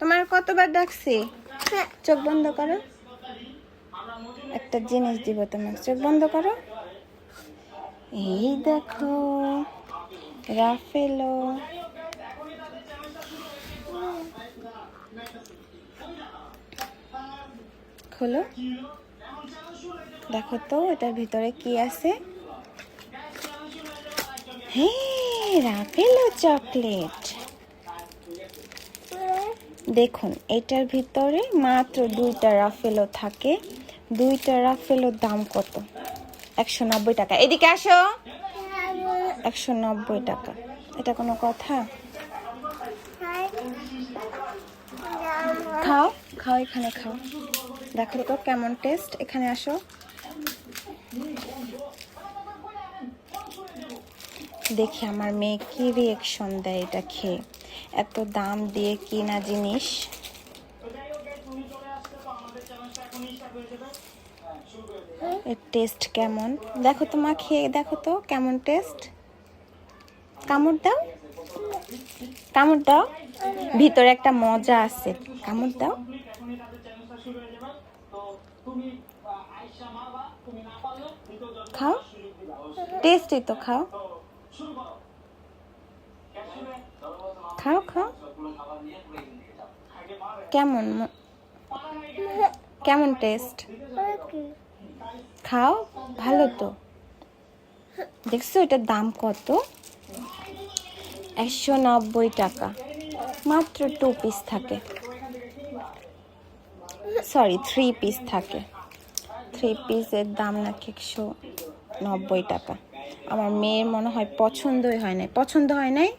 তোমার কতবার ডাকছি? চোখ বন্ধ করো, একটা জিনিস দিব তোমাকে, চোখ বন্ধ করো। এই দেখো রাফেলো। খোলো, দেখো তো এটার ভিতরে কি আছে। হ্যাঁ, রাফেলো চকলেট। দেখুন এটার ভিতরে মাত্র 2টা রাফেলো থাকে। 2টা রাফেলোর দাম কত? 190 টাকা। এদিকে আসো। 190 টাকা। এটা কোনো কথা? খাও খাও, এখানে খাও, দেখো তো কেমন টেস্ট। এখানে আসো। দেখি আমার মেয়ে কি রিয়েকশন দেয় এটা খেয়ে। এত দাম দিয়ে কিনা জিনিস। এর টেস্ট কেমন দেখো, তোমার খেয়ে দেখো তো কেমন টেস্ট। কামড় দাও, কামড় দাও, ভিতরে একটা মজা আছে, কামড় দাও। খাও, টেস্টি তো, খাও খাও খাও। কেমন কেমন টেস্ট? খাও, ভালো তো। দেখছো এটার দাম কত? 190 টাকা। মাত্র 2 পিস থাকে, সরি 3 পিস থাকে। 3 পিসের দাম নাকি 190 টাকা। আমার মেয়ের মনে হয় পছন্দই হয় নাই, পছন্দ হয় নাই।